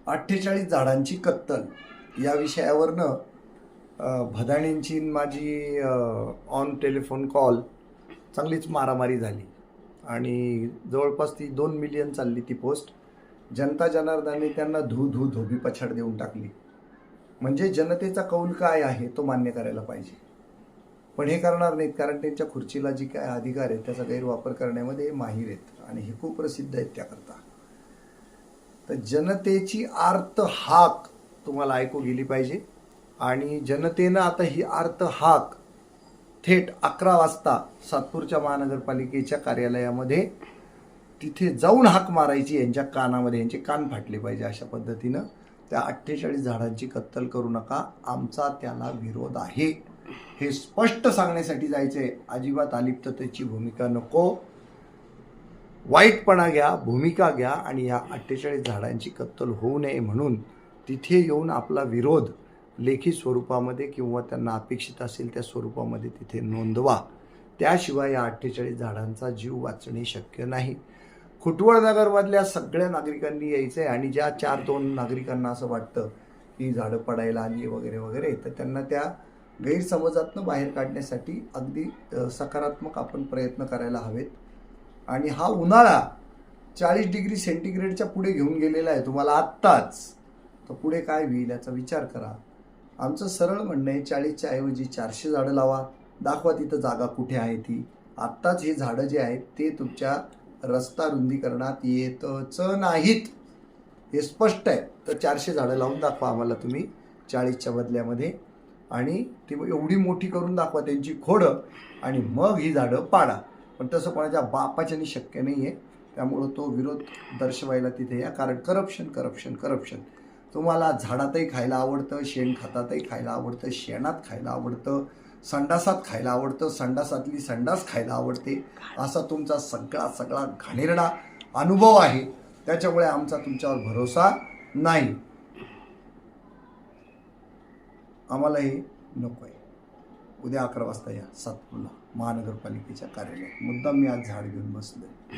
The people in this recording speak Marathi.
48 झाडांची कत्तल या विषयावरनं भदाणींची माझी ऑन टेलिफोन कॉल चांगलीच मारामारी झाली आणि जवळपास ती 2 मिलियन चालली ती पोस्ट. जनता जनार्दनाने त्यांना धोबी पछाड देऊन टाकली. म्हणजे जनतेचा कौल काय आहे तो मान्य करायला पाहिजे, पण हे करणार नाहीत, कारण त्यांच्या खुर्चीला जी काय अधिकार आहेत त्याचा गैरवापर करण्यामध्ये माहीर आहेत आणि हे खूप प्रसिद्ध आहेत त्याकरता. तर जनतेची आर्त हाक तुम्हाला ऐकू गेली पाहिजे आणि जनतेनं आता ही आर्त हाक थेट 11 वाजता सातपूरच्या महानगरपालिकेच्या कार्यालयामध्ये तिथे जाऊन हाक मारायची, यांच्या कानामध्ये, यांचे कान फाटले पाहिजे. अशा पद्धतीनं त्या 48 झाडांची कत्तल करू नका, आमचा त्याला विरोध आहे हे स्पष्ट सांगण्यासाठी जायचंय. अजिबात अलिप्ततेची भूमिका नको, वाईटपणा घ्या, भूमिका घ्या आणि या 48 झाडांची कत्तल होऊ नये म्हणून तिथे येऊन आपला विरोध लेखी स्वरूपामध्ये किंवा त्यांना अपेक्षित असेल त्या स्वरूपामध्ये तिथे नोंदवा. त्याशिवाय या 48 झाडांचा जीव वाचणे शक्य नाही. खुटवळ नगरमधल्या सगळ्या नागरिकांनी यायचं आहे आणि ज्या 4-2 नागरिकांना असं वाटतं की झाडं पडायला आली वगैरे वगैरे, तर त्यांना त्या गैरसमजातनं बाहेर काढण्यासाठी अगदी सकारात्मक आपण प्रयत्न करायला हवेत. आणि हा उन्हाळा 40 डिग्री सेंटीग्रेडच्या पुढे घेऊन गेलेला आहे तुम्हाला आत्ताच, तर पुढे काय होईल याचा विचार करा. आमचं सरळ म्हणणं आहे 40च्या ऐवजी 400 झाडं लावा, दाखवा तिथं जागा कुठे आहे ती. आत्ताच हे झाडं जे आहेत ते तुमच्या रस्ता रुंदीकरणात येतच नाहीत, हे स्पष्ट आहे. तर 400 झाडं लावून दाखवा आम्हाला तुम्ही 40च्या बदल्यामध्ये, आणि ती एवढी मोठी करून दाखवा त्यांची खोडं, आणि मग ही झाडं पाडा. पण तसं कोणाच्या बापाच्यानी शक्य नाही आहे. त्यामुळं तो विरोध दर्शवायला तिथे या, कारण करप्शन करप्शन करप्शन. तुम्हाला झाडातही खायला आवडतं, शेणखतातही खायला आवडतं, शेणात खायला आवडतं, संडासात खायला आवडतं, संडासातली संडास खायला आवडते, असा तुमचा सगळा घाणेरडा अनुभव आहे. त्याच्यामुळे आमचा तुमच्यावर भरोसा नाही, आम्हाला हे नको आहे. उद्या 11 वाजता या सातपूरला महानगरपालिकेच्या कार्यालयात. मुद्दाम मी आज झाड घेऊन बसलोय.